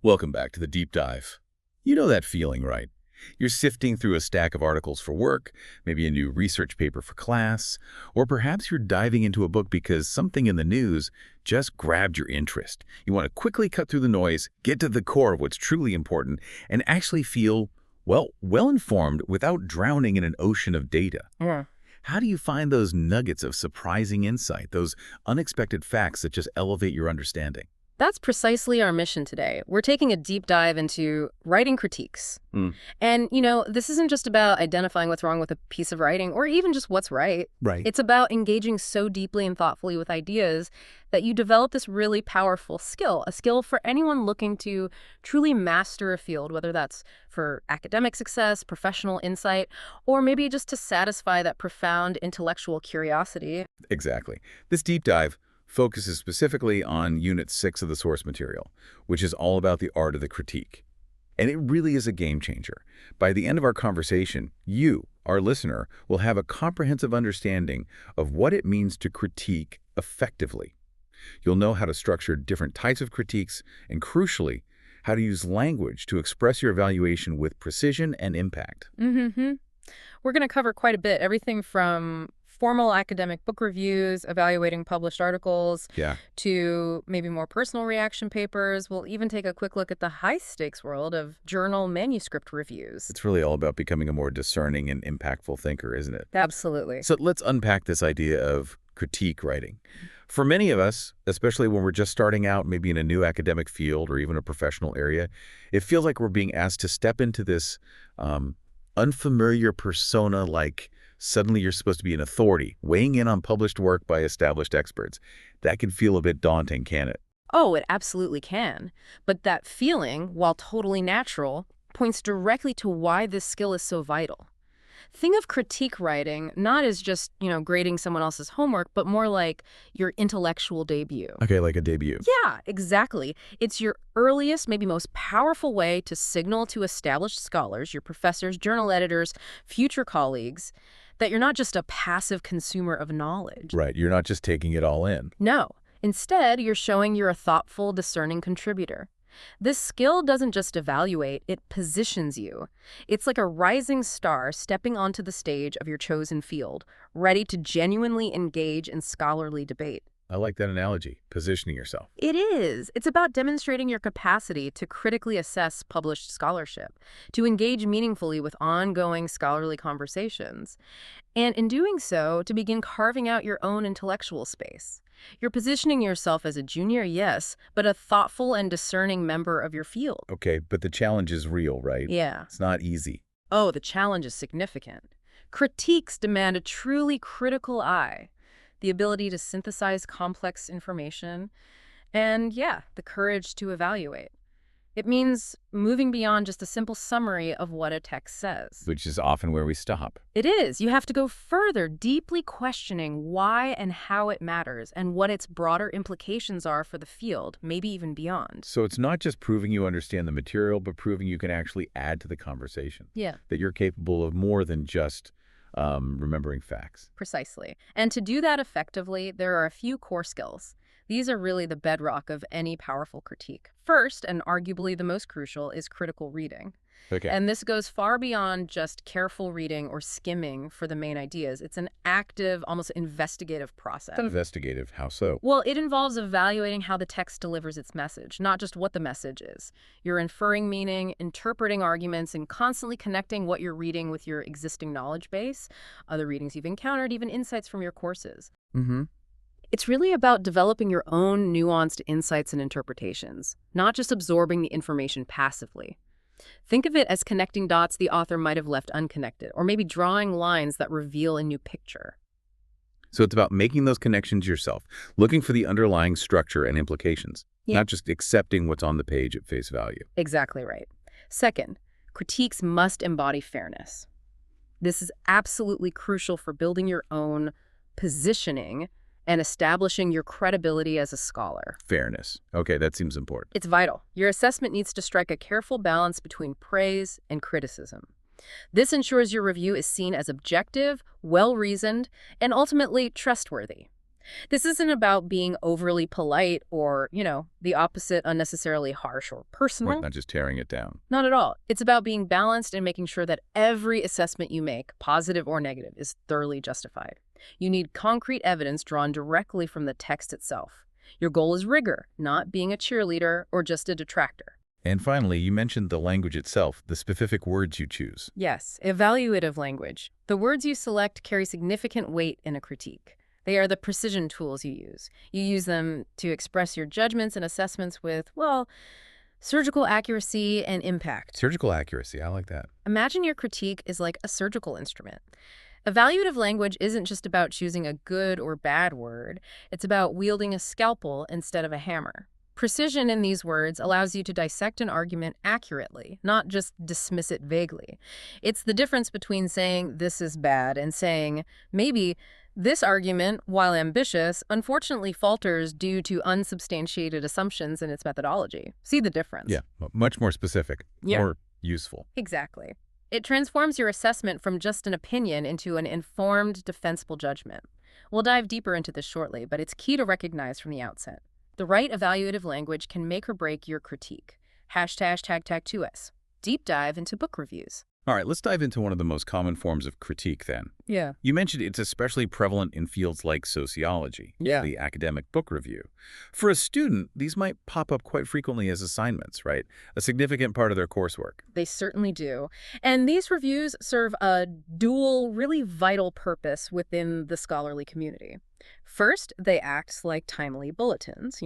Welcome back to the deep dive. You know that feeling, right? You're sifting through a stack of articles for work, maybe a new research paper for class, or perhaps you're diving into a book because something in the news just grabbed your interest. You want to quickly cut through the noise, get to the core of what's truly important, and actually feel, well-informed without drowning in an ocean of data. Yeah. How do you find those nuggets of surprising insight, those unexpected facts that just elevate your understanding? That's precisely our mission today. We're taking a deep dive into writing critiques. And, this isn't just about identifying what's wrong with a piece of writing or even just what's right. Right. It's about engaging so deeply and thoughtfully with ideas that you develop this really powerful skill, a skill for anyone looking to truly master a field, whether that's for academic success, professional insight, or maybe just to satisfy that profound intellectual curiosity. Exactly. This deep dive focuses specifically on Unit 6 of the source material, which is all about the art of the critique. And it really is a game changer. By the end of our conversation, you, our listener, will have a comprehensive understanding of what it means to critique effectively. You'll know how to structure different types of critiques and, crucially, how to use language to express your evaluation with precision and impact. We're going to cover quite a bit, everything from formal academic book reviews, evaluating published articles, to maybe more personal reaction papers. We'll even take a quick look at the high-stakes world of journal manuscript reviews. It's really all about becoming a more discerning and impactful thinker, isn't it? Absolutely. So let's unpack this idea of critique writing. For many of us, especially when we're just starting out, maybe in a new academic field or even a professional area, it feels like we're being asked to step into this unfamiliar persona, like suddenly you're supposed to be an authority, weighing in on published work by established experts. That can feel a bit daunting, can it? Oh, it absolutely can. But that feeling, while totally natural, points directly to why this skill is so vital. Think of critique writing not as just, grading someone else's homework, but more like your intellectual debut. Okay, like a debut. Yeah, exactly. It's your earliest, maybe most powerful way to signal to established scholars, your professors, journal editors, future colleagues, that you're not just a passive consumer of knowledge. Right, you're not just taking it all in. No. Instead, you're showing you're a thoughtful, discerning contributor. This skill doesn't just evaluate, it positions you. It's like a rising star stepping onto the stage of your chosen field, ready to genuinely engage in scholarly debate. I like that analogy, positioning yourself. It is. It's about demonstrating your capacity to critically assess published scholarship, to engage meaningfully with ongoing scholarly conversations, and in doing so, to begin carving out your own intellectual space. You're positioning yourself as a junior, yes, but a thoughtful and discerning member of your field. Okay, but the challenge is real, right? Yeah. It's not easy. Oh, the challenge is significant. Critiques demand a truly critical eye, the ability to synthesize complex information, and the courage to evaluate. It means moving beyond just a simple summary of what a text says. Which is often where we stop. It is. You have to go further, deeply questioning why and how it matters and what its broader implications are for the field, maybe even beyond. So it's not just proving you understand the material, but proving you can actually add to the conversation. Yeah. That you're capable of more than just remembering facts. Precisely. And to do that effectively, there are a few core skills. These are really the bedrock of any powerful critique. First, and arguably the most crucial, is critical reading. Okay. And this goes far beyond just careful reading or skimming for the main ideas. It's an active, almost investigative process. Investigative, how so? Well, it involves evaluating how the text delivers its message, not just what the message is. You're inferring meaning, interpreting arguments, and constantly connecting what you're reading with your existing knowledge base, other readings you've encountered, even insights from your courses. It's really about developing your own nuanced insights and interpretations, not just absorbing the information passively. Think of it as connecting dots the author might have left unconnected, or maybe drawing lines that reveal a new picture. So it's about making those connections yourself, looking for the underlying structure and implications, not just accepting what's on the page at face value. Exactly right. Second, critiques must embody fairness. This is absolutely crucial for building your own positioning and establishing your credibility as a scholar. Fairness. Okay, that seems important. It's vital. Your assessment needs to strike a careful balance between praise and criticism. This ensures your review is seen as objective, well-reasoned, and ultimately trustworthy. This isn't about being overly polite or, the opposite, unnecessarily harsh or personal. Right, not just tearing it down. Not at all. It's about being balanced and making sure that every assessment you make, positive or negative, is thoroughly justified. You need concrete evidence drawn directly from the text itself. Your goal is rigor, not being a cheerleader or just a detractor. And finally, you mentioned the language itself, the specific words you choose. Yes, evaluative language. The words you select carry significant weight in a critique. They are the precision tools you use. You use them to express your judgments and assessments with, surgical accuracy and impact. Surgical accuracy, I like that. Imagine your critique is like a surgical instrument. Evaluative language isn't just about choosing a good or bad word. It's about wielding a scalpel instead of a hammer. Precision in these words allows you to dissect an argument accurately, not just dismiss it vaguely. It's the difference between saying this is bad and saying maybe this argument, while ambitious, unfortunately falters due to unsubstantiated assumptions in its methodology. See the difference? Yeah, much more specific, more useful. Exactly. It transforms your assessment from just an opinion into an informed, defensible judgment. We'll dive deeper into this shortly, but it's key to recognize from the outset. The right evaluative language can make or break your critique. #tag2s. Deep dive into book reviews. All right, let's dive into one of the most common forms of critique then. Yeah. You mentioned it's especially prevalent in fields like sociology, the academic book review. For a student, these might pop up quite frequently as assignments, right? A significant part of their coursework. They certainly do. And these reviews serve a dual, really vital purpose within the scholarly community. First, they act like timely bulletins,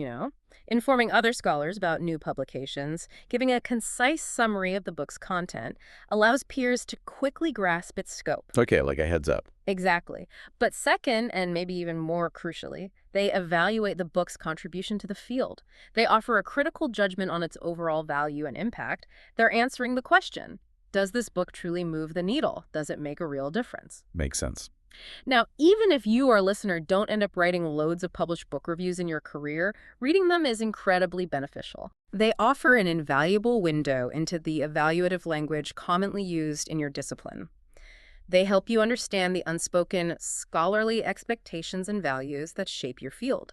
informing other scholars about new publications. Giving a concise summary of the book's content allows peers to quickly grasp its scope. Okay, like a heads up. Exactly. But second, and maybe even more crucially, they evaluate the book's contribution to the field. They offer a critical judgment on its overall value and impact. They're answering the question, does this book truly move the needle? Does it make a real difference? Makes sense. Now, even if you, our listener, don't end up writing loads of published book reviews in your career, reading them is incredibly beneficial. They offer an invaluable window into the evaluative language commonly used in your discipline. They help you understand the unspoken scholarly expectations and values that shape your field.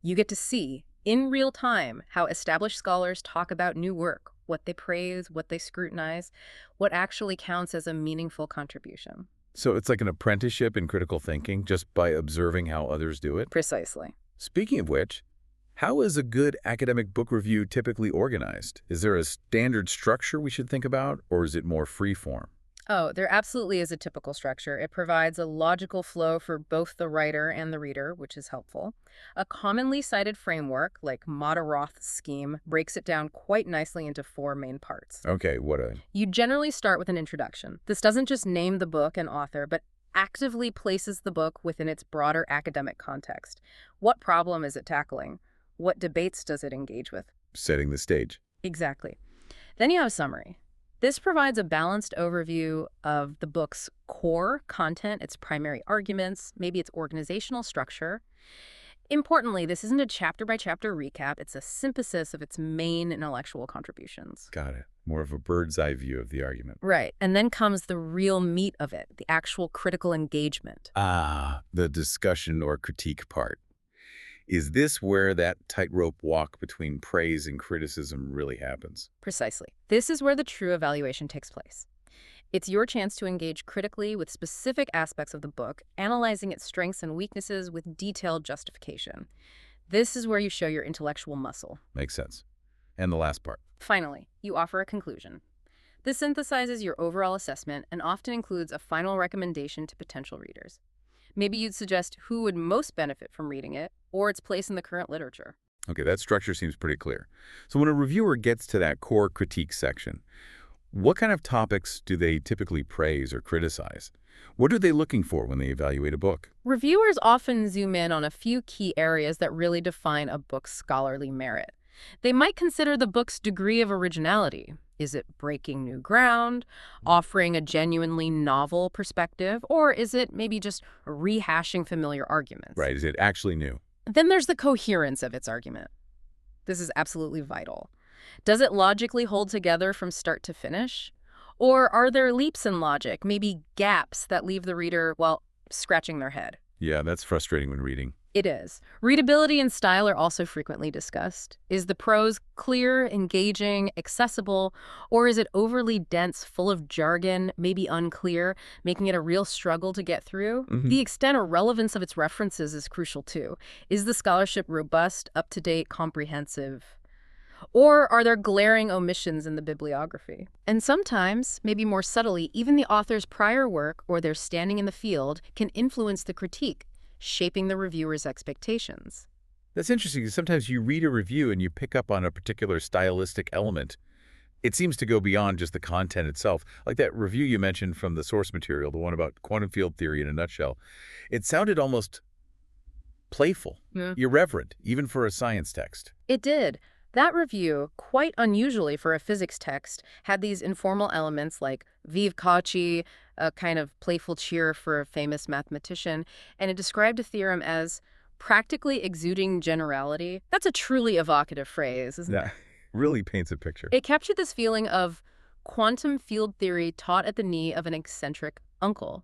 You get to see, in real time, how established scholars talk about new work, what they praise, what they scrutinize, what actually counts as a meaningful contribution. So it's like an apprenticeship in critical thinking just by observing how others do it? Precisely. Speaking of which, how is a good academic book review typically organized? Is there a standard structure we should think about, or is it more free-form? Oh, there absolutely is a typical structure. It provides a logical flow for both the writer and the reader, which is helpful. A commonly cited framework, like Roth's scheme, breaks it down quite nicely into 4 main parts. Okay, You generally start with an introduction. This doesn't just name the book and author, but actively places the book within its broader academic context. What problem is it tackling? What debates does it engage with? Setting the stage. Exactly. Then you have a summary. This provides a balanced overview of the book's core content, its primary arguments, maybe its organizational structure. Importantly, this isn't a chapter-by-chapter recap. It's a synthesis of its main intellectual contributions. Got it. More of a bird's eye view of the argument. Right. And then comes the real meat of it, the actual critical engagement. The discussion or critique part. Is this where that tightrope walk between praise and criticism really happens? Precisely. This is where the true evaluation takes place. It's your chance to engage critically with specific aspects of the book, analyzing its strengths and weaknesses with detailed justification. This is where you show your intellectual muscle. Makes sense. And the last part. Finally, you offer a conclusion. This synthesizes your overall assessment and often includes a final recommendation to potential readers. Maybe you'd suggest who would most benefit from reading it, or its place in the current literature. Okay, that structure seems pretty clear. So when a reviewer gets to that core critique section, what kind of topics do they typically praise or criticize? What are they looking for when they evaluate a book? Reviewers often zoom in on a few key areas that really define a book's scholarly merit. They might consider the book's degree of originality. Is it breaking new ground, offering a genuinely novel perspective, or is it maybe just rehashing familiar arguments? Right, is it actually new? Then there's the coherence of its argument. This is absolutely vital. Does it logically hold together from start to finish? Or are there leaps in logic, maybe gaps that leave the reader, scratching their head? Yeah, that's frustrating when reading. It is. Readability and style are also frequently discussed. Is the prose clear, engaging, accessible, or is it overly dense, full of jargon, maybe unclear, making it a real struggle to get through? The extent or relevance of its references is crucial too. Is the scholarship robust, up-to-date, comprehensive? Or are there glaring omissions in the bibliography? And sometimes, maybe more subtly, even the author's prior work or their standing in the field can influence the critique, shaping the reviewer's expectations. That's interesting. Sometimes you read a review and you pick up on a particular stylistic element. It seems to go beyond just the content itself. Like that review you mentioned from the source material, the one about quantum field theory in a nutshell. It sounded almost playful, irreverent, even for a science text. It did. That review, quite unusually for a physics text, had these informal elements like vive cauchy, a kind of playful cheer for a famous mathematician, and it described a theorem as practically exuding generality. That's a truly evocative phrase, isn't it? Yeah, really paints a picture. It captured this feeling of quantum field theory taught at the knee of an eccentric uncle,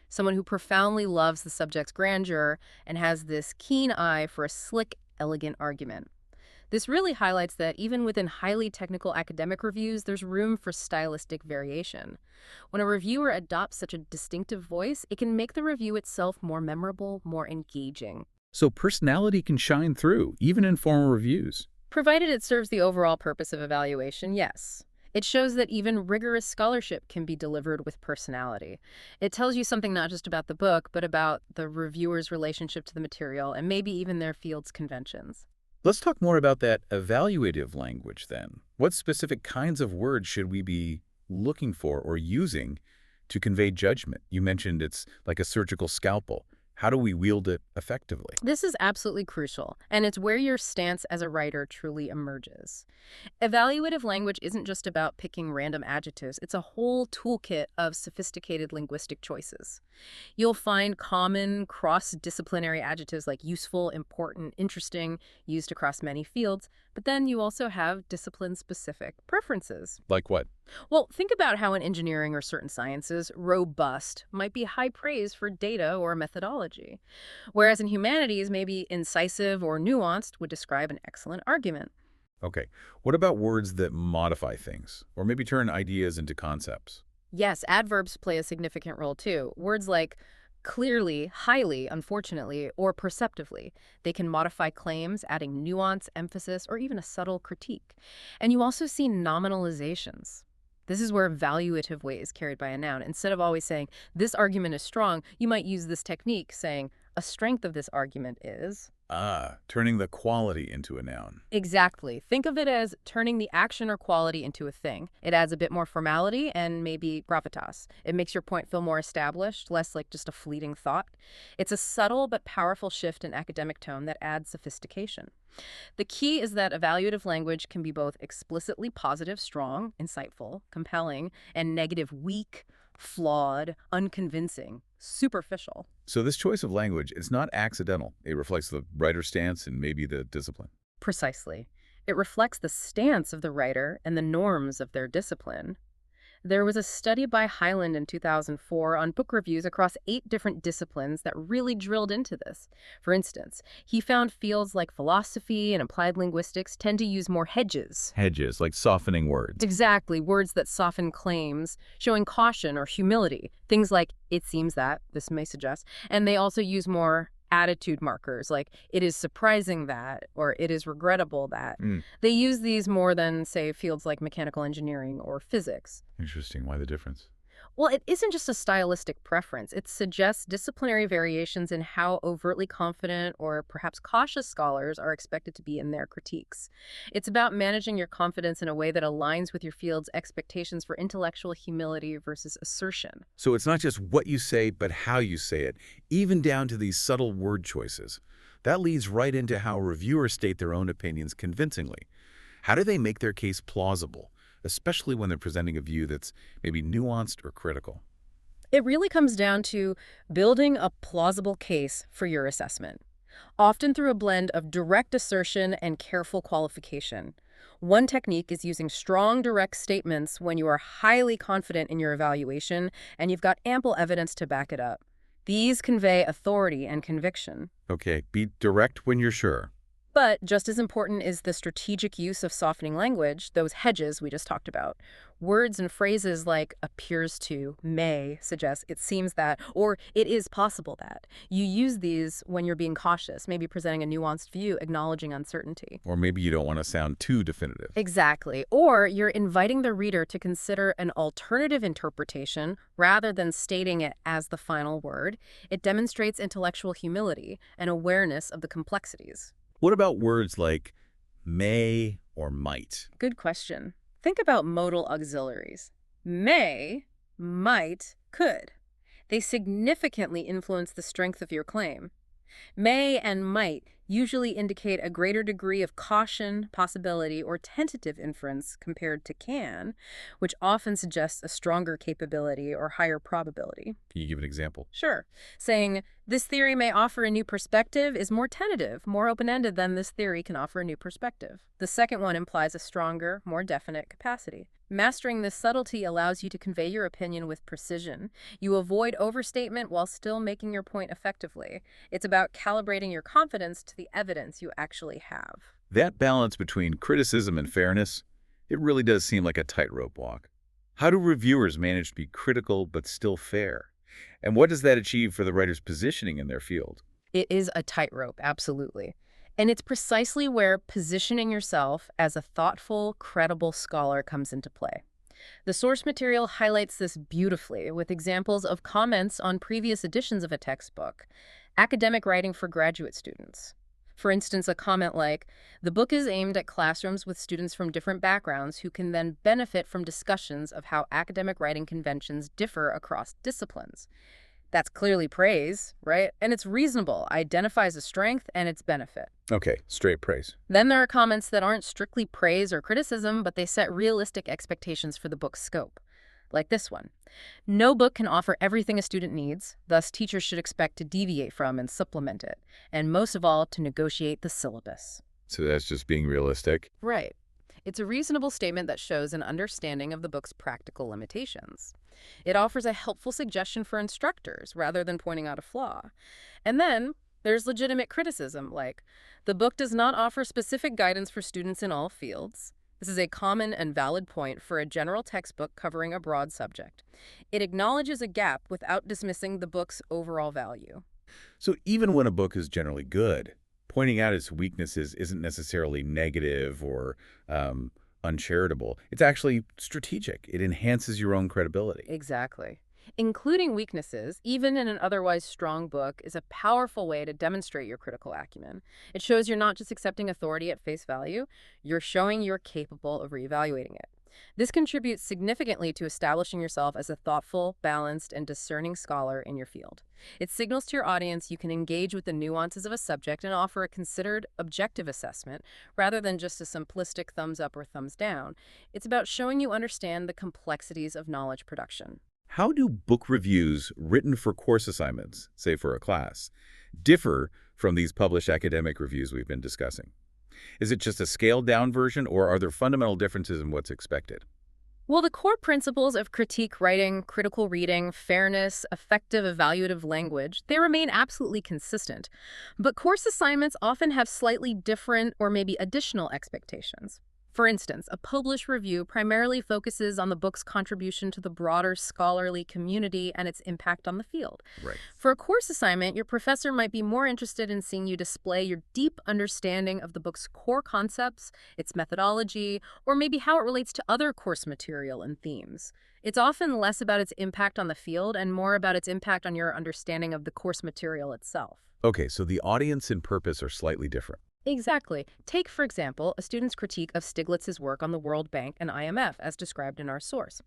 someone who profoundly loves the subject's grandeur and has this keen eye for a slick, elegant argument. This really highlights that even within highly technical academic reviews, there's room for stylistic variation. When a reviewer adopts such a distinctive voice, it can make the review itself more memorable, more engaging. So personality can shine through, even in formal reviews. Provided it serves the overall purpose of evaluation, yes. It shows that even rigorous scholarship can be delivered with personality. It tells you something not just about the book, but about the reviewer's relationship to the material and maybe even their field's conventions. Let's talk more about that evaluative language then. What specific kinds of words should we be looking for or using to convey judgment? You mentioned it's like a surgical scalpel. How do we wield it effectively? This is absolutely crucial, and it's where your stance as a writer truly emerges. Evaluative language isn't just about picking random adjectives. It's a whole toolkit of sophisticated linguistic choices. You'll find common cross-disciplinary adjectives like useful, important, interesting, used across many fields, but then you also have discipline-specific preferences. Like what? Well, think about how in engineering or certain sciences, robust might be high praise for data or methodology, whereas in humanities, maybe incisive or nuanced would describe an excellent argument. Okay. What about words that modify things, or maybe turn ideas into concepts? Yes, adverbs play a significant role too. Words like clearly, highly, unfortunately, or perceptively. They can modify claims, adding nuance, emphasis, or even a subtle critique. And you also see nominalizations. This is where evaluative weight is carried by a noun. Instead of always saying, this argument is strong, you might use this technique saying, a strength of this argument is... turning the quality into a noun. Exactly. Think of it as turning the action or quality into a thing. It adds a bit more formality and maybe gravitas. It makes your point feel more established, less like just a fleeting thought. It's a subtle but powerful shift in academic tone that adds sophistication. The key is that evaluative language can be both explicitly positive, strong, insightful, compelling, and negative, weak, flawed, unconvincing, superficial. So this choice of language, it's not accidental. It reflects the writer's stance and maybe the discipline. Precisely. It reflects the stance of the writer and the norms of their discipline. There was a study by Hyland in 2004 on book reviews across 8 different disciplines that really drilled into this. For instance, he found fields like philosophy and applied linguistics tend to use more hedges. Hedges, like softening words. Exactly, words that soften claims, showing caution or humility. Things like, it seems that, this may suggest, and they also use more attitude markers, like it is surprising that, or it is regrettable that. They use these more than, say, fields like mechanical engineering or physics. Interesting. Why the difference? Well, it isn't just a stylistic preference. It suggests disciplinary variations in how overtly confident or perhaps cautious scholars are expected to be in their critiques. It's about managing your confidence in a way that aligns with your field's expectations for intellectual humility versus assertion. So it's not just what you say, but how you say it, even down to these subtle word choices. That leads right into how reviewers state their own opinions convincingly. How do they make their case plausible, especially when they're presenting a view that's maybe nuanced or critical? It really comes down to building a plausible case for your assessment, often through a blend of direct assertion and careful qualification. One technique is using strong, direct statements when you are highly confident in your evaluation and you've got ample evidence to back it up. These convey authority and conviction. Okay, be direct when you're sure. But just as important is the strategic use of softening language, those hedges we just talked about. Words and phrases like appears to, may suggest, it seems that, or it is possible that. You use these when you're being cautious, maybe presenting a nuanced view, acknowledging uncertainty. Or maybe you don't want to sound too definitive. Exactly. Or you're inviting the reader to consider an alternative interpretation rather than stating it as the final word. It demonstrates intellectual humility and awareness of the complexities. What about words like may or might? Good question. Think about modal auxiliaries. May, might, could. They significantly influence the strength of your claim. May and might usually indicate a greater degree of caution, possibility, or tentative inference compared to can, which often suggests a stronger capability or higher probability. Can you give an example? Sure. Saying, this theory may offer a new perspective is more tentative, more open-ended than this theory can offer a new perspective. The second one implies a stronger, more definite capacity. Mastering this subtlety allows you to convey your opinion with precision. You avoid overstatement while still making your point effectively. It's about calibrating your confidence to the evidence you actually have. That balance between criticism and fairness, it really does seem like a tightrope walk. How do reviewers manage to be critical but still fair? And what does that achieve for the writer's positioning in their field? It is a tightrope, absolutely. And it's precisely where positioning yourself as a thoughtful, credible scholar comes into play. The source material highlights this beautifully with examples of comments on previous editions of a textbook, academic writing for graduate students. For instance, a comment like, the book is aimed at classrooms with students from different backgrounds who can then benefit from discussions of how academic writing conventions differ across disciplines. That's clearly praise, right? And it's reasonable, identifies a strength and its benefit. Okay, straight praise. Then there are comments that aren't strictly praise or criticism, but they set realistic expectations for the book's scope. Like this one. No book can offer everything a student needs, thus teachers should expect to deviate from and supplement it, and most of all, to negotiate the syllabus. So that's just being realistic? Right. It's a reasonable statement that shows an understanding of the book's practical limitations. It offers a helpful suggestion for instructors rather than pointing out a flaw. And then there's legitimate criticism like, the book does not offer specific guidance for students in all fields. This is a common and valid point for a general textbook covering a broad subject. It acknowledges a gap without dismissing the book's overall value. So even when a book is generally good, pointing out its weaknesses isn't necessarily negative or uncharitable. It's actually strategic. It enhances your own credibility. Exactly. Including weaknesses, even in an otherwise strong book, is a powerful way to demonstrate your critical acumen. It shows you're not just accepting authority at face value, you're showing you're capable of reevaluating it. This contributes significantly to establishing yourself as a thoughtful, balanced, and discerning scholar in your field. It signals to your audience you can engage with the nuances of a subject and offer a considered, objective assessment, rather than just a simplistic thumbs up or thumbs down. It's about showing you understand the complexities of knowledge production. How do book reviews written for course assignments, say for a class, differ from these published academic reviews we've been discussing? Is it just a scaled-down version, or are there fundamental differences in what's expected? Well, the core principles of critique writing, critical reading, fairness, effective evaluative language, they remain absolutely consistent. But course assignments often have slightly different or maybe additional expectations. For instance, a published review primarily focuses on the book's contribution to the broader scholarly community and its impact on the field. Right. For a course assignment, your professor might be more interested in seeing you display your deep understanding of the book's core concepts, its methodology, or maybe how it relates to other course material and themes. It's often less about its impact on the field and more about its impact on your understanding of the course material itself. Okay, so the audience and purpose are slightly different. Exactly. Take, for example, a student's critique of Stiglitz's work on the World Bank and IMF, as described in our source.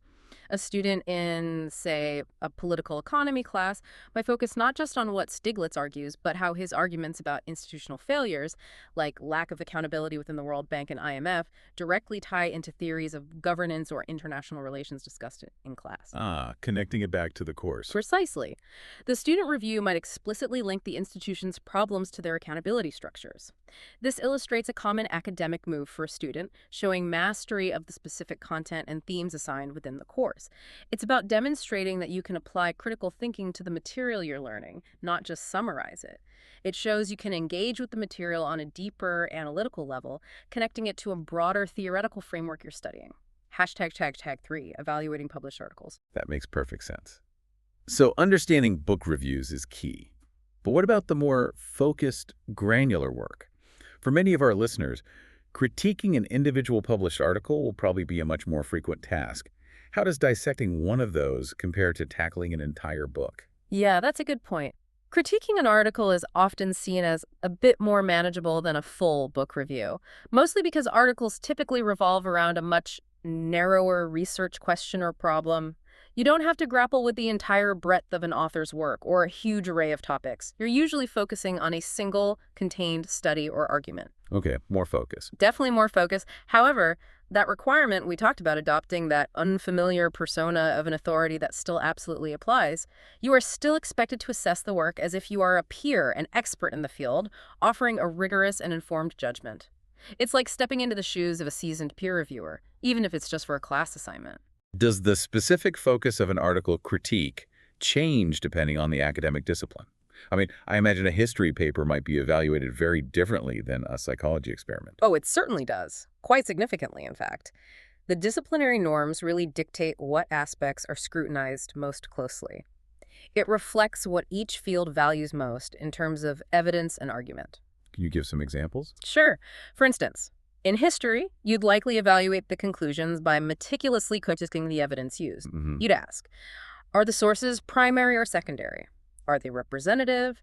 A student in, say, a political economy class might focus not just on what Stiglitz argues, but how his arguments about institutional failures, like lack of accountability within the World Bank and IMF, directly tie into theories of governance or international relations discussed in class. Connecting it back to the course. Precisely. The student review might explicitly link the institution's problems to their accountability structures. This illustrates a common academic move for a student, showing mastery of the specific content and themes assigned within the course. course. It's about demonstrating that you can apply critical thinking to the material you're learning, not just summarize it. It shows you can engage with the material on a deeper analytical level, connecting it to a broader theoretical framework you're studying. #3, evaluating published articles. That makes perfect sense. So understanding book reviews is key. But what about the more focused, granular work? For many of our listeners, critiquing an individual published article will probably be a much more frequent task. How does dissecting one of those compare to tackling an entire book? Yeah, that's a good point. Critiquing an article is often seen as a bit more manageable than a full book review, mostly because articles typically revolve around a much narrower research question or problem. You don't have to grapple with the entire breadth of an author's work or a huge array of topics. You're usually focusing on a single contained study or argument. Okay, more focus. Definitely more focus. However, that requirement we talked about, adopting that unfamiliar persona of an authority, that still absolutely applies. You are still expected to assess the work as if you are a peer, an expert in the field, offering a rigorous and informed judgment. It's like stepping into the shoes of a seasoned peer reviewer, even if it's just for a class assignment. Does the specific focus of an article critique change depending on the academic discipline? I mean, I imagine a history paper might be evaluated very differently than a psychology experiment. Oh, it certainly does. Quite significantly, in fact. The disciplinary norms really dictate what aspects are scrutinized most closely. It reflects what each field values most in terms of evidence and argument. Can you give some examples? Sure. For instance, in history, you'd likely evaluate the conclusions by meticulously critiquing the evidence used. You'd ask, are the sources primary or secondary? Are they representative?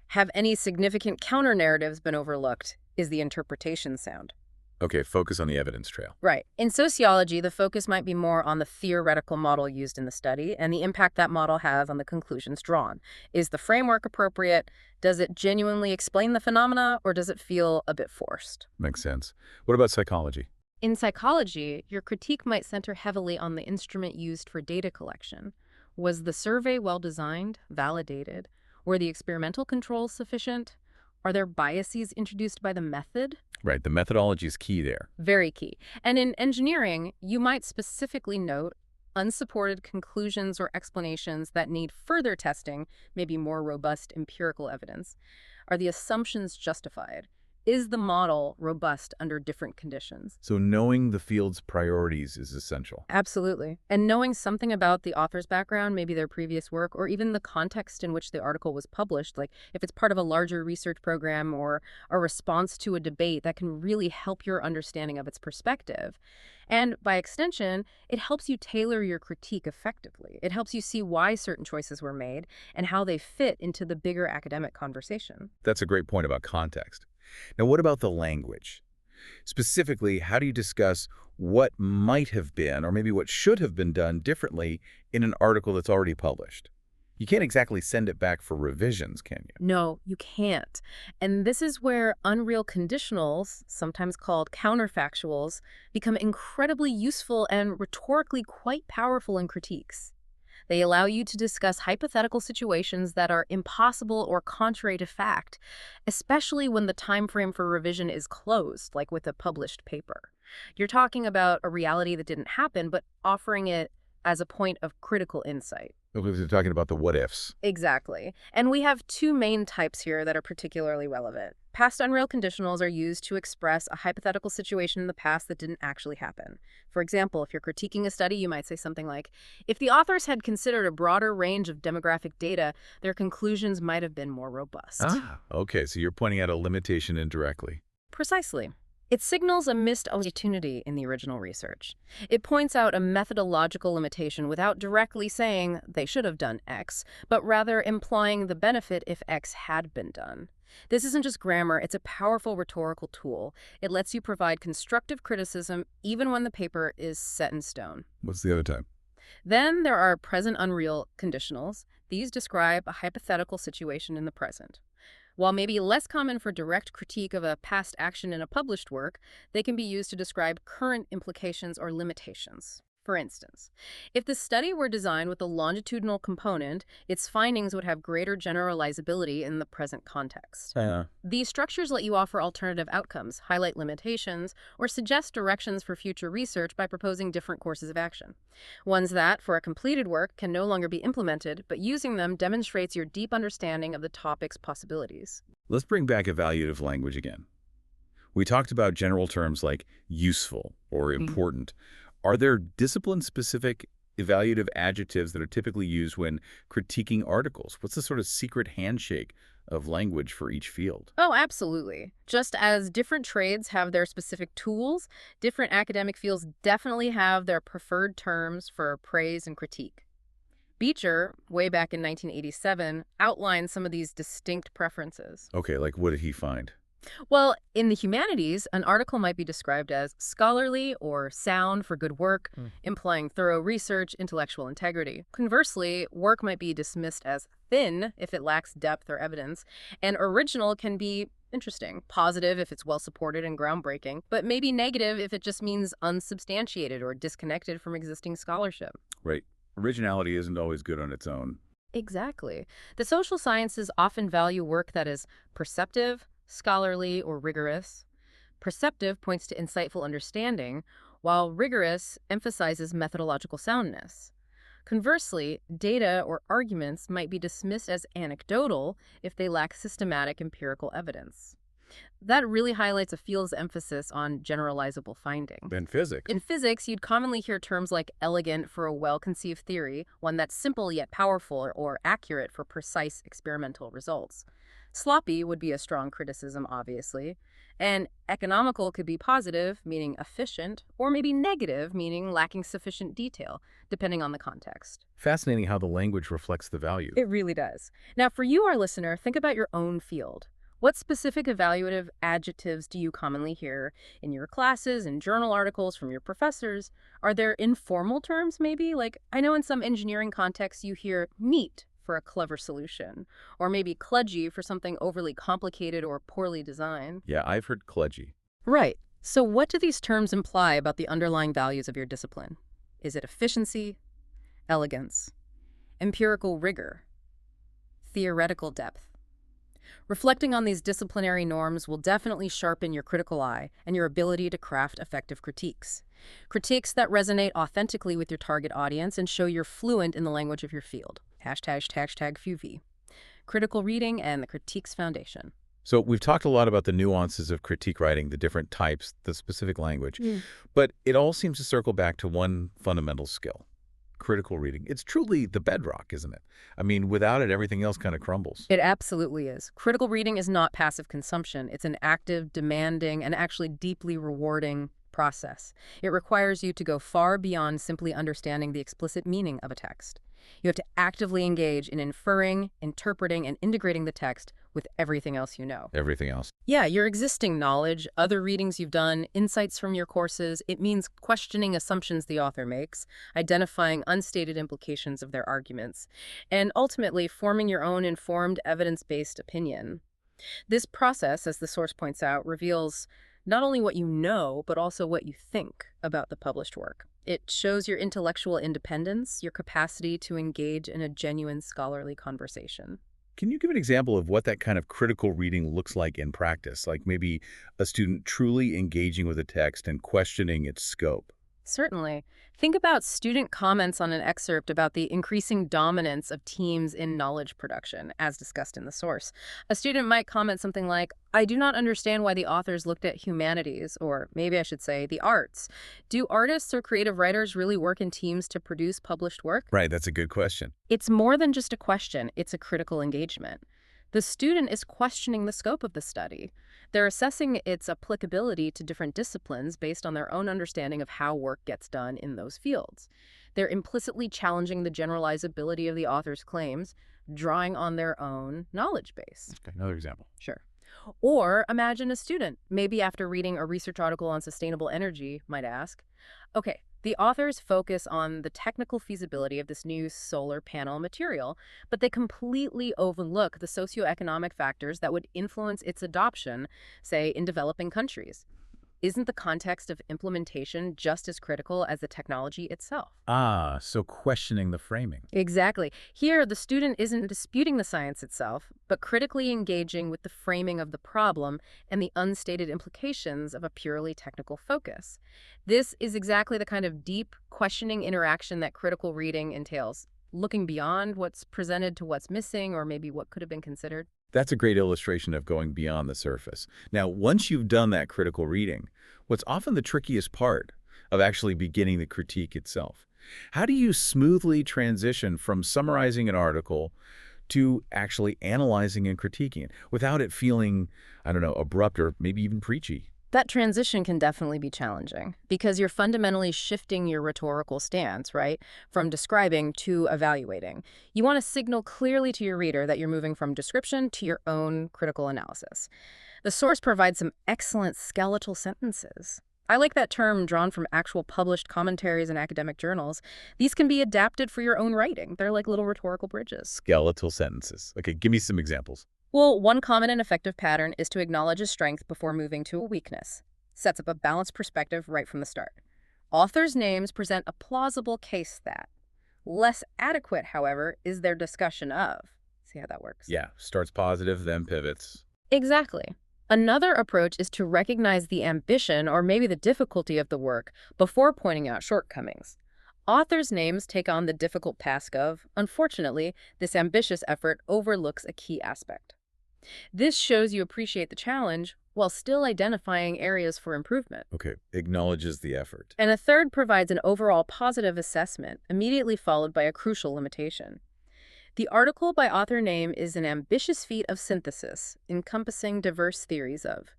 Have any significant counter-narratives been overlooked? Is the interpretation sound? Okay, focus on the evidence trail. Right. In sociology, the focus might be more on the theoretical model used in the study and the impact that model has on the conclusions drawn. Is the framework appropriate? Does it genuinely explain the phenomena, or does it feel a bit forced? Makes sense. What about psychology? In psychology, your critique might center heavily on the instrument used for data collection. Was the survey well-designed, validated? Were the experimental controls sufficient? Are there biases introduced by the method? Right, the methodology is key there. Very key. And in engineering, you might specifically note unsupported conclusions or explanations that need further testing, maybe more robust empirical evidence. Are the assumptions justified? Is the model robust under different conditions? So knowing the field's priorities is essential. Absolutely. And knowing something about the author's background, maybe their previous work, or even the context in which the article was published, like if it's part of a larger research program or a response to a debate, that can really help your understanding of its perspective. And by extension, it helps you tailor your critique effectively. It helps you see why certain choices were made and how they fit into the bigger academic conversation. That's a great point about context. Now, what about the language? Specifically, how do you discuss what might have been, or maybe what should have been done differently in an article that's already published? You can't exactly send it back for revisions, can you? No, you can't. And this is where unreal conditionals, sometimes called counterfactuals, become incredibly useful and rhetorically quite powerful in critiques. They allow you to discuss hypothetical situations that are impossible or contrary to fact, especially when the time frame for revision is closed, like with a published paper. You're talking about a reality that didn't happen, but offering it as a point of critical insight. We're talking about the what-ifs. Exactly. And we have two main types here that are particularly relevant. Past unreal conditionals are used to express a hypothetical situation in the past that didn't actually happen. For example, if you're critiquing a study, you might say something like, if the authors had considered a broader range of demographic data, their conclusions might have been more robust. Ah, okay, so you're pointing out a limitation indirectly. Precisely. It signals a missed opportunity in the original research. It points out a methodological limitation without directly saying they should have done X, but rather implying the benefit if X had been done. This isn't just grammar, it's a powerful rhetorical tool. It lets you provide constructive criticism even when the paper is set in stone. What's the other type? Then there are present unreal conditionals. These describe a hypothetical situation in the present. While maybe less common for direct critique of a past action in a published work, they can be used to describe current implications or limitations. For instance, if the study were designed with a longitudinal component, its findings would have greater generalizability in the present context. These structures let you offer alternative outcomes, highlight limitations, or suggest directions for future research by proposing different courses of action. Ones that, for a completed work, can no longer be implemented, but using them demonstrates your deep understanding of the topic's possibilities. Let's bring back evaluative language again. We talked about general terms like useful or important. Are there discipline-specific evaluative adjectives that are typically used when critiquing articles? What's the sort of secret handshake of language for each field? Oh, absolutely. Just as different trades have their specific tools, different academic fields definitely have their preferred terms for praise and critique. Beecher, way back in 1987, outlined some of these distinct preferences. Okay, like what did he find? Well, in the humanities, an article might be described as scholarly or sound for good work, implying thorough research, intellectual integrity. Conversely, work might be dismissed as thin if it lacks depth or evidence, and original can be interesting, positive if it's well supported and groundbreaking, but maybe negative if it just means unsubstantiated or disconnected from existing scholarship. Right. Originality isn't always good on its own. Exactly. The social sciences often value work that is perceptive, scholarly, or rigorous. Perceptive points to insightful understanding, while rigorous emphasizes methodological soundness. Conversely, data or arguments might be dismissed as anecdotal if they lack systematic empirical evidence. That really highlights a field's emphasis on generalizable finding. In physics. In physics, you'd commonly hear terms like elegant for a well-conceived theory, one that's simple yet powerful, or accurate for precise experimental results. Sloppy would be a strong criticism, obviously. And economical could be positive, meaning efficient, or maybe negative, meaning lacking sufficient detail, depending on the context. Fascinating how the language reflects the value. It really does. Now, for you, our listener, think about your own field. What specific evaluative adjectives do you commonly hear in your classes and journal articles from your professors? Are there informal terms, maybe? Like, I know in some engineering contexts you hear neat for a clever solution, or maybe kludgy for something overly complicated or poorly designed. Yeah, I've heard kludgy. Right. So what do these terms imply about the underlying values of your discipline? Is it efficiency, elegance, empirical rigor, theoretical depth? Reflecting on these disciplinary norms will definitely sharpen your critical eye and your ability to craft effective critiques. Critiques that resonate authentically with your target audience and show you're fluent in the language of your field. ###FUV. Critical reading and the critique's foundation. So we've talked a lot about the nuances of critique writing, the different types, the specific language, but it all seems to circle back to one fundamental skill: critical reading. It's truly the bedrock, isn't it? I mean, without it, everything else kind of crumbles. It absolutely is. Critical reading is not passive consumption. It's an active, demanding, and actually deeply rewarding process. It requires you to go far beyond simply understanding the explicit meaning of a text. You have to actively engage in inferring, interpreting, and integrating the text with everything else you know. Everything else. Yeah, your existing knowledge, other readings you've done, insights from your courses. It means questioning assumptions the author makes, identifying unstated implications of their arguments, and ultimately forming your own informed, evidence-based opinion. This process, as the source points out, reveals not only what you know, but also what you think about the published work. It shows your intellectual independence, your capacity to engage in a genuine scholarly conversation. Can you give an example of what that kind of critical reading looks like in practice? Like maybe a student truly engaging with a text and questioning its scope? Certainly. Think about student comments on an excerpt about the increasing dominance of teams in knowledge production, as discussed in the source. A student might comment something like, "I do not understand why the authors looked at humanities," or maybe I should say the arts. Do artists or creative writers really work in teams to produce published work? Right, that's a good question. It's more than just a question, it's a critical engagement. The student is questioning the scope of the study. They're assessing its applicability to different disciplines based on their own understanding of how work gets done in those fields. They're implicitly challenging the generalizability of the author's claims, drawing on their own knowledge base. Okay, another example. Sure. Or imagine a student, maybe after reading a research article on sustainable energy, might ask, okay, the authors focus on the technical feasibility of this new solar panel material, but they completely overlook the socioeconomic factors that would influence its adoption, say, in developing countries. Isn't the context of implementation just as critical as the technology itself? Ah, so questioning the framing. Exactly. Here, the student isn't disputing the science itself, but critically engaging with the framing of the problem and the unstated implications of a purely technical focus. This is exactly the kind of deep, questioning interaction that critical reading entails, looking beyond what's presented to what's missing or maybe what could have been considered. That's a great illustration of going beyond the surface. Now, once you've done that critical reading, what's often the trickiest part of actually beginning the critique itself? How do you smoothly transition from summarizing an article to actually analyzing and critiquing it without it feeling, I don't know, abrupt or maybe even preachy? That transition can definitely be challenging because you're fundamentally shifting your rhetorical stance, right? From describing to evaluating. You want to signal clearly to your reader that you're moving from description to your own critical analysis. The source provides some excellent skeletal sentences. I like that term drawn from actual published commentaries in academic journals. These can be adapted for your own writing. They're like little rhetorical bridges. Skeletal sentences. Okay, give me some examples. Well, one common and effective pattern is to acknowledge a strength before moving to a weakness. Sets up a balanced perspective right from the start. Authors' names present a plausible case that. Less adequate, however, is their discussion of. See how that works? Yeah, starts positive, then pivots. Exactly. Another approach is to recognize the ambition or maybe the difficulty of the work before pointing out shortcomings. Authors' names take on the difficult task of, unfortunately, this ambitious effort overlooks a key aspect. This shows you appreciate the challenge while still identifying areas for improvement. Okay, acknowledges the effort. And a third provides an overall positive assessment, immediately followed by a crucial limitation. The article by author name is an ambitious feat of synthesis, encompassing diverse theories of.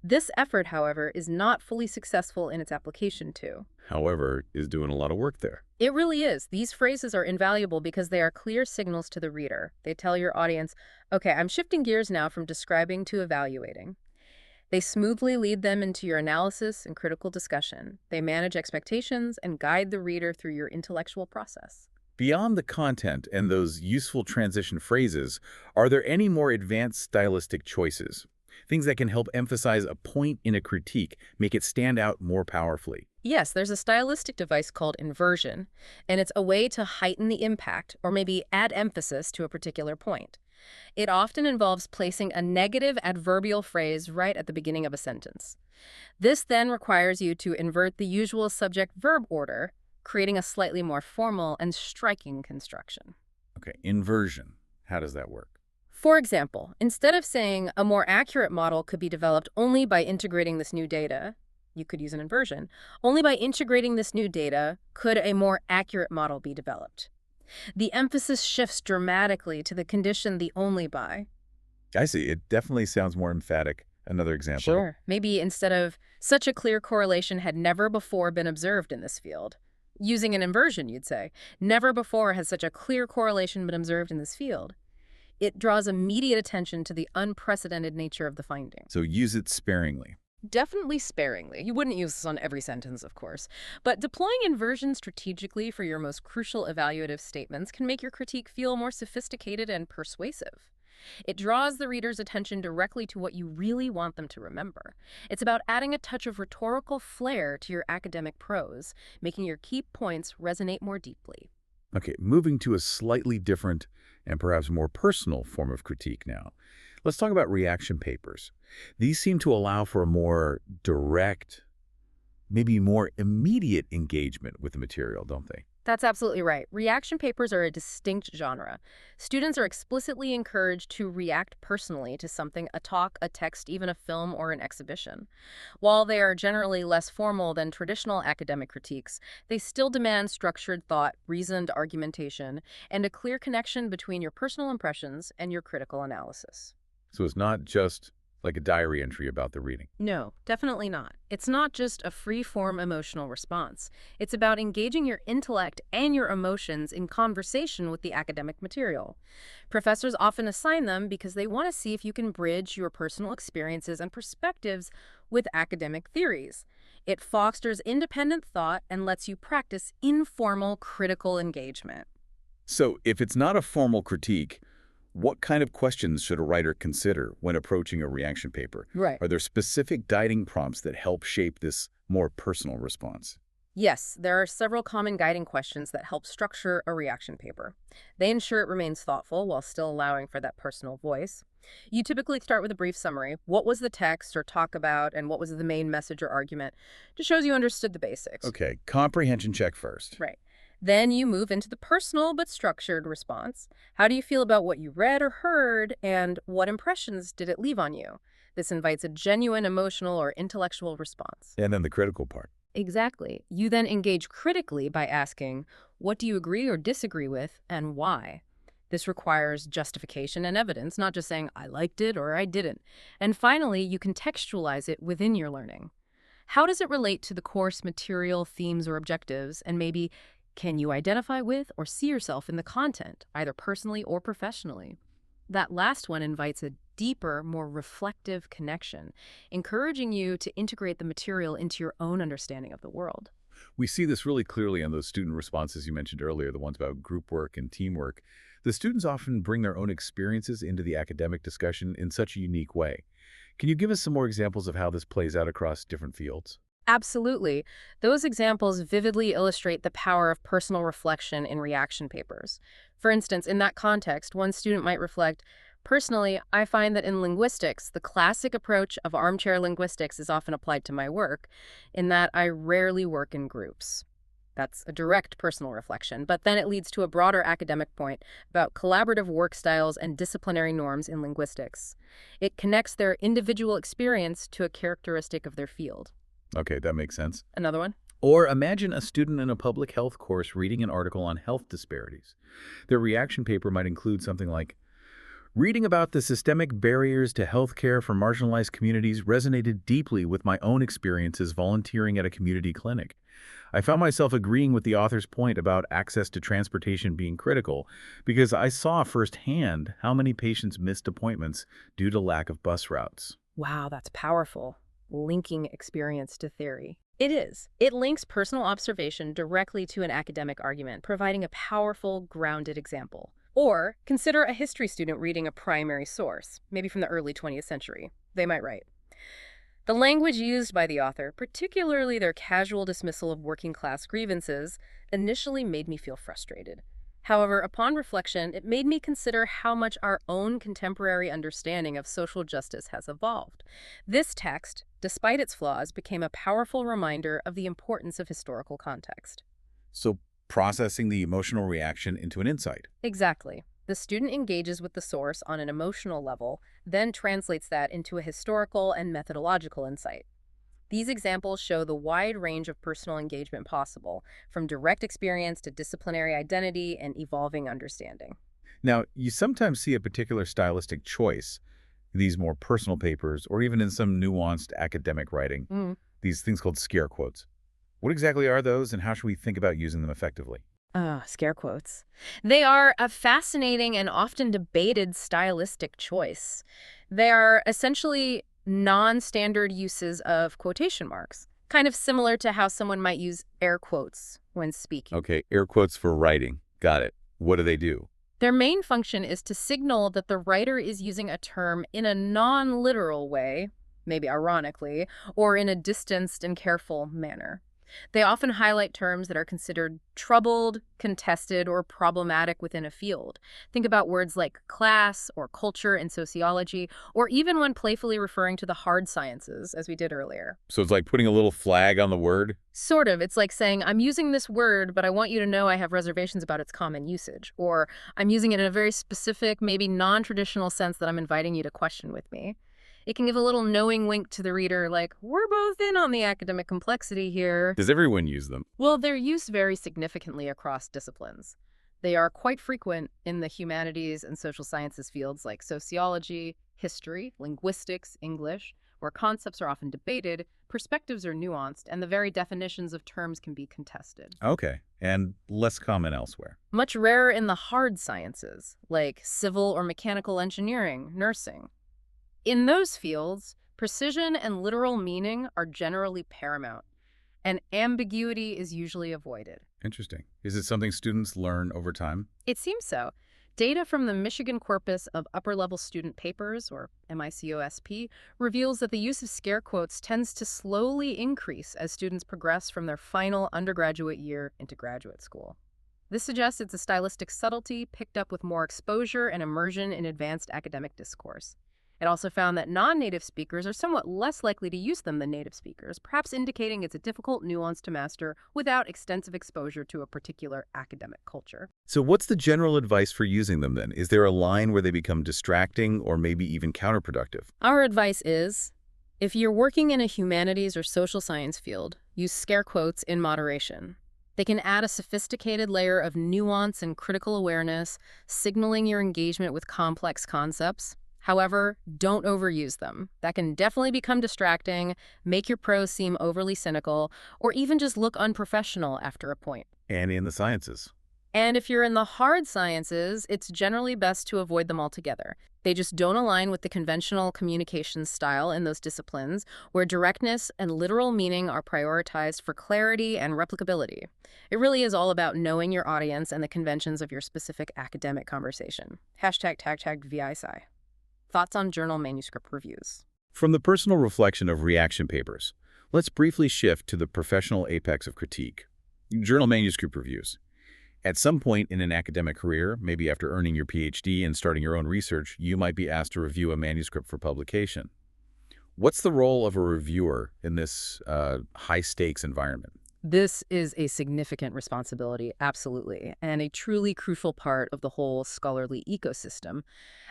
This effort, however, is not fully successful in its application to. However, is doing a lot of work there. It really is. These phrases are invaluable because they are clear signals to the reader. They tell your audience, okay, I'm shifting gears now from describing to evaluating. They smoothly lead them into your analysis and critical discussion. They manage expectations and guide the reader through your intellectual process. Beyond the content and those useful transition phrases, are there any more advanced stylistic choices? Things that can help emphasize a point in a critique, make it stand out more powerfully. Yes, there's a stylistic device called inversion, and it's a way to heighten the impact or maybe add emphasis to a particular point. It often involves placing a negative adverbial phrase right at the beginning of a sentence. This then requires you to invert the usual subject-verb order, creating a slightly more formal and striking construction. Okay, inversion. How does that work? For example, instead of saying a more accurate model could be developed only by integrating this new data, you could use an inversion. Only by integrating this new data could a more accurate model be developed. The emphasis shifts dramatically to the condition the only by. I see. It definitely sounds more emphatic. Another example. Sure. Maybe instead of such a clear correlation had never before been observed in this field. Using an inversion, you'd say, never before has such a clear correlation been observed in this field. It draws immediate attention to the unprecedented nature of the finding. So use it sparingly. Definitely sparingly. You wouldn't use this on every sentence, of course. But deploying inversion strategically for your most crucial evaluative statements can make your critique feel more sophisticated and persuasive. It draws the reader's attention directly to what you really want them to remember. It's about adding a touch of rhetorical flair to your academic prose, making your key points resonate more deeply. Okay, moving to a slightly different and perhaps more personal form of critique now. Let's talk about reaction papers. These seem to allow for a more direct, maybe more immediate engagement with the material, don't they? That's absolutely right. Reaction papers are a distinct genre. Students are explicitly encouraged to react personally to something, a talk, a text, even a film or an exhibition. While they are generally less formal than traditional academic critiques, they still demand structured thought, reasoned argumentation, and a clear connection between your personal impressions and your critical analysis. So it's not just like a diary entry about the reading. No, definitely not. It's not just a free-form emotional response. It's about engaging your intellect and your emotions in conversation with the academic material. Professors often assign them because they want to see if you can bridge your personal experiences and perspectives with academic theories. It fosters independent thought and lets you practice informal critical engagement. So if it's not a formal critique, what kind of questions should a writer consider when approaching a reaction paper? Right. Are there specific guiding prompts that help shape this more personal response? Yes, there are several common guiding questions that help structure a reaction paper. They ensure it remains thoughtful while still allowing for that personal voice. You typically start with a brief summary. What was the text or talk about, and what was the main message or argument? Just shows you understood the basics. Okay, comprehension check first. Right. Then you move into the personal but structured response. How do you feel about what you read or heard, and what impressions did it leave on you? This invites a genuine emotional or intellectual response. And then the critical part. Exactly. You then engage critically by asking, what do you agree or disagree with, and why? This requires justification and evidence, not just saying, I liked it or I didn't. And finally, you contextualize it within your learning. How does it relate to the course material, themes, or objectives? And maybe, can you identify with or see yourself in the content, either personally or professionally? That last one invites a deeper, more reflective connection, encouraging you to integrate the material into your own understanding of the world. We see this really clearly in those student responses you mentioned earlier, the ones about group work and teamwork. The students often bring their own experiences into the academic discussion in such a unique way. Can you give us some more examples of how this plays out across different fields? Absolutely. Those examples vividly illustrate the power of personal reflection in reaction papers. For instance, in that context, one student might reflect, personally, I find that in linguistics, the classic approach of armchair linguistics is often applied to my work, in that I rarely work in groups. That's a direct personal reflection, but then it leads to a broader academic point about collaborative work styles and disciplinary norms in linguistics. It connects their individual experience to a characteristic of their field. Okay, that makes sense. Another one? Or imagine a student in a public health course reading an article on health disparities. Their reaction paper might include something like, reading about the systemic barriers to health care for marginalized communities resonated deeply with my own experiences volunteering at a community clinic. I found myself agreeing with the author's point about access to transportation being critical because I saw firsthand how many patients missed appointments due to lack of bus routes. Wow, that's powerful. Linking experience to theory. It is. It links personal observation directly to an academic argument, providing a powerful, grounded example. Or consider a history student reading a primary source, maybe from the early 20th century. They might write, the language used by the author, particularly their casual dismissal of working-class grievances, initially made me feel frustrated. However, upon reflection, it made me consider how much our own contemporary understanding of social justice has evolved. This text, despite its flaws, became a powerful reminder of the importance of historical context. So processing the emotional reaction into an insight. Exactly. The student engages with the source on an emotional level, then translates that into a historical and methodological insight. These examples show the wide range of personal engagement possible, from direct experience to disciplinary identity and evolving understanding. Now, you sometimes see a particular stylistic choice, these more personal papers, or even in some nuanced academic writing, these things called scare quotes. What exactly are those, and how should we think about using them effectively? Scare quotes. They are a fascinating and often debated stylistic choice. They are essentially non-standard uses of quotation marks, kind of similar to how someone might use air quotes when speaking. Okay, air quotes for writing. Got it. What do they do? Their main function is to signal that the writer is using a term in a non-literal way, maybe ironically, or in a distanced and careful manner. They often highlight terms that are considered troubled, contested, or problematic within a field. Think about words like class or culture in sociology, or even when playfully referring to the hard sciences, as we did earlier. So it's like putting a little flag on the word? Sort of. It's like saying, I'm using this word, but I want you to know I have reservations about its common usage. Or I'm using it in a very specific, maybe non-traditional sense that I'm inviting you to question with me. It can give a little knowing wink to the reader, like, we're both in on the academic complexity here. Does everyone use them? Well, they're used very significantly across disciplines. They are quite frequent in the humanities and social sciences fields like sociology, history, linguistics, English, where concepts are often debated, perspectives are nuanced, and the very definitions of terms can be contested. Okay, and less common elsewhere. Much rarer in the hard sciences, like civil or mechanical engineering, nursing. In those fields, precision and literal meaning are generally paramount, and ambiguity is usually avoided. Interesting. Is it something students learn over time? It seems so. Data from the Michigan Corpus of Upper-Level Student Papers, or MICOSP, reveals that the use of scare quotes tends to slowly increase as students progress from their final undergraduate year into graduate school. This suggests it's a stylistic subtlety picked up with more exposure and immersion in advanced academic discourse. It also found that non-native speakers are somewhat less likely to use them than native speakers, perhaps indicating it's a difficult nuance to master without extensive exposure to a particular academic culture. So what's the general advice for using them then? Is there a line where they become distracting or maybe even counterproductive? Our advice is, if you're working in a humanities or social science field, use scare quotes in moderation. They can add a sophisticated layer of nuance and critical awareness, signaling your engagement with complex concepts. However, don't overuse them. That can definitely become distracting, make your prose seem overly cynical, or even just look unprofessional after a point. And in the sciences. And if you're in the hard sciences, it's generally best to avoid them altogether. They just don't align with the conventional communication style in those disciplines, where directness and literal meaning are prioritized for clarity and replicability. It really is all about knowing your audience and the conventions of your specific academic conversation. #tag VSI. Thoughts on journal manuscript reviews. From the personal reflection of reaction papers, let's briefly shift to the professional apex of critique, journal manuscript reviews. At some point in an academic career, maybe after earning your PhD and starting your own research, you might be asked to review a manuscript for publication. What's the role of a reviewer in this high-stakes environment? This is a significant responsibility, absolutely, and a truly crucial part of the whole scholarly ecosystem.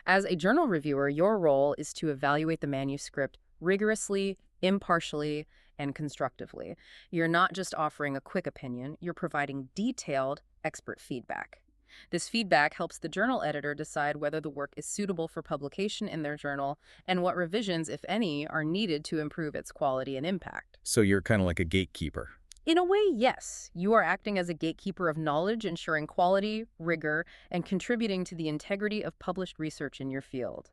As a journal reviewer, your role is to evaluate the manuscript rigorously, impartially, and constructively. You're not just offering a quick opinion, you're providing detailed, expert feedback. This feedback helps the journal editor decide whether the work is suitable for publication in their journal and what revisions, if any, are needed to improve its quality and impact. So you're kind of like a gatekeeper. In a way, yes. You are acting as a gatekeeper of knowledge, ensuring quality, rigor, and contributing to the integrity of published research in your field.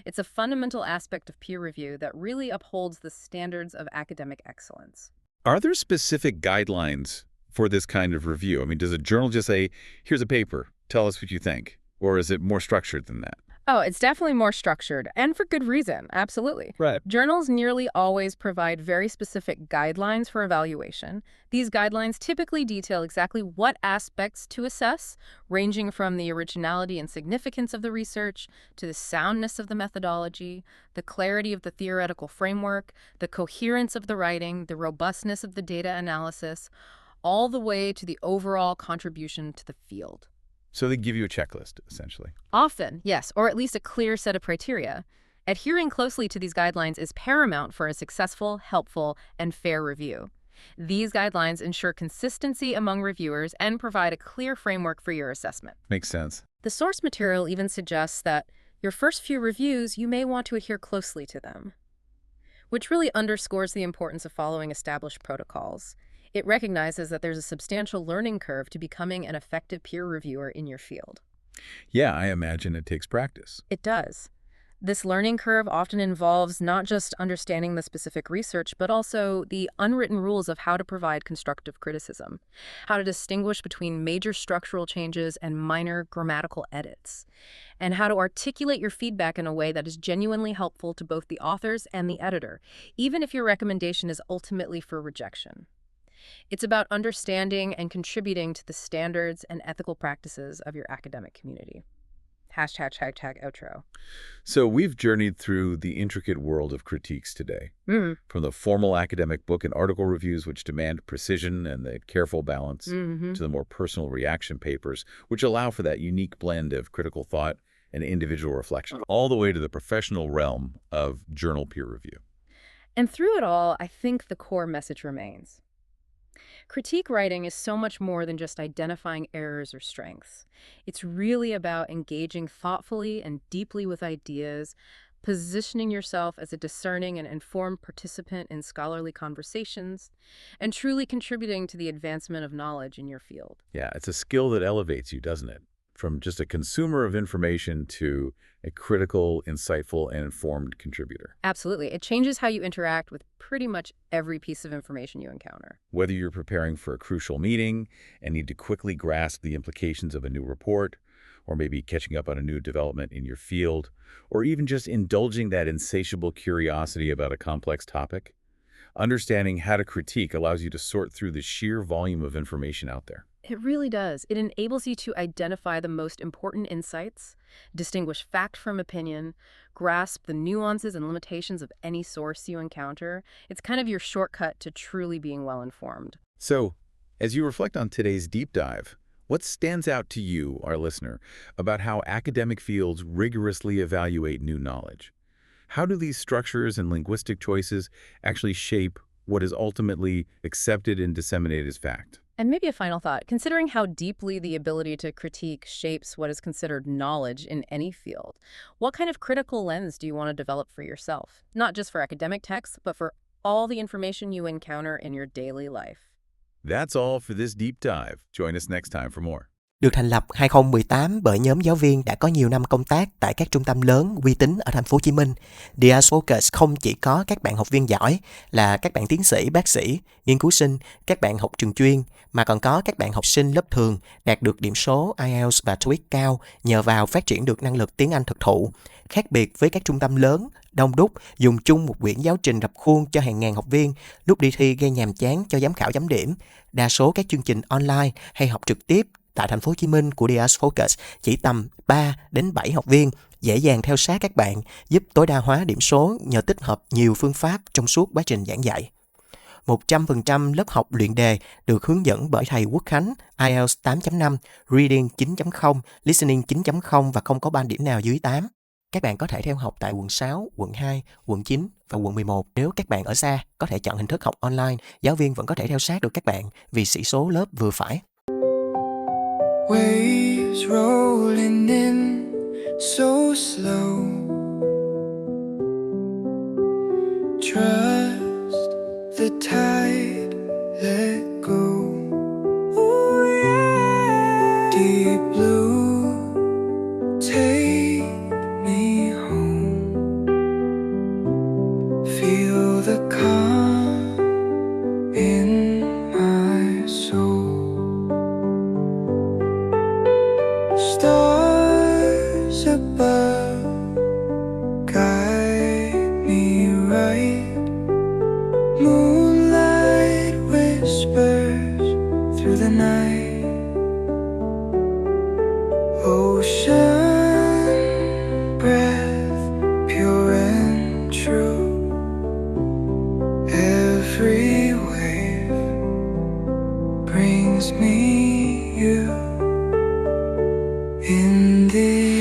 It's a fundamental aspect of peer review that really upholds the standards of academic excellence. Are there specific guidelines for this kind of review? I mean, does a journal just say, here's a paper, tell us what you think? Or is it more structured than that? Oh, it's definitely more structured, and for good reason, absolutely. Right. Journals nearly always provide very specific guidelines for evaluation. These guidelines typically detail exactly what aspects to assess, ranging from the originality and significance of the research, to the soundness of the methodology, the clarity of the theoretical framework, the coherence of the writing, the robustness of the data analysis, all the way to the overall contribution to the field. So they give you a checklist, essentially. Often, yes, or at least a clear set of criteria. Adhering closely to these guidelines is paramount for a successful, helpful, and fair review. These guidelines ensure consistency among reviewers and provide a clear framework for your assessment. Makes sense. The source material even suggests that your first few reviews, you may want to adhere closely to them, which really underscores the importance of following established protocols. It recognizes that there's a substantial learning curve to becoming an effective peer reviewer in your field. Yeah, I imagine it takes practice. It does. This learning curve often involves not just understanding the specific research, but also the unwritten rules of how to provide constructive criticism, how to distinguish between major structural changes and minor grammatical edits, and how to articulate your feedback in a way that is genuinely helpful to both the authors and the editor, even if your recommendation is ultimately for rejection. It's about understanding and contributing to the standards and ethical practices of your academic community. #outro. So we've journeyed through the intricate world of critiques today, from the formal academic book and article reviews, which demand precision and the careful balance, to the more personal reaction papers, which allow for that unique blend of critical thought and individual reflection, all the way to the professional realm of journal peer review. And through it all, I think the core message remains. Critique writing is so much more than just identifying errors or strengths. It's really about engaging thoughtfully and deeply with ideas, positioning yourself as a discerning and informed participant in scholarly conversations, and truly contributing to the advancement of knowledge in your field. Yeah, it's a skill that elevates you, doesn't it? From just a consumer of information to a critical, insightful, and informed contributor. Absolutely. It changes how you interact with pretty much every piece of information you encounter. Whether you're preparing for a crucial meeting and need to quickly grasp the implications of a new report, or maybe catching up on a new development in your field, or even just indulging that insatiable curiosity about a complex topic. Understanding how to critique allows you to sort through the sheer volume of information out there. It really does. It enables you to identify the most important insights, distinguish fact from opinion, grasp the nuances and limitations of any source you encounter. It's kind of your shortcut to truly being well-informed. So, as you reflect on today's deep dive, what stands out to you, our listener, about how academic fields rigorously evaluate new knowledge? How do these structures and linguistic choices actually shape what is ultimately accepted and disseminated as fact? And maybe a final thought, considering how deeply the ability to critique shapes what is considered knowledge in any field, what kind of critical lens do you want to develop for yourself? Not just for academic texts, but for all the information you encounter in your daily life. That's all for this deep dive. Join us next time for more. Được thành lập 2018 bởi nhóm giáo viên đã có nhiều năm công tác tại các trung tâm lớn uy tín ở thành phố Hồ Chí Minh. IELTS FOCUS không chỉ có các bạn học viên giỏi là các bạn tiến sĩ, bác sĩ, nghiên cứu sinh, các bạn học trường chuyên, mà còn có các bạn học sinh lớp thường đạt được điểm số IELTS và TOEIC cao nhờ vào phát triển được năng lực tiếng Anh thực thụ. Khác biệt với các trung tâm lớn, đông đúc, dùng chung một quyển giáo trình rập khuôn cho hàng ngàn học viên, lúc đi thi gây nhàm chán cho giám khảo chấm điểm. Đa số các chương trình online hay học trực tiếp tại thành phố Hồ Chí Minh của IELTS FOCUS chỉ tầm 3 đến 7 học viên, dễ dàng theo sát các bạn, giúp tối đa hóa điểm số nhờ tích hợp nhiều phương pháp trong suốt quá trình giảng dạy. 100% lớp học luyện đề được hướng dẫn bởi thầy Quốc Khánh, IELTS 8.5, Reading 9.0, Listening 9.0 và không có band điểm nào dưới 8. Các bạn có thể theo học tại quận 6, quận 2, quận 9 và quận 11. Nếu các bạn ở xa, có thể chọn hình thức học online, giáo viên vẫn có thể theo sát được các bạn vì sĩ số lớp vừa phải. Waves rolling in so slow. Trust the tide, let go. Ooh, yeah. Deep blue, take me home. Feel the calm in my soul. Stars above guide me right. Moonlight whispers through the night. Ocean breath, pure and true. Every wave brings me you. In this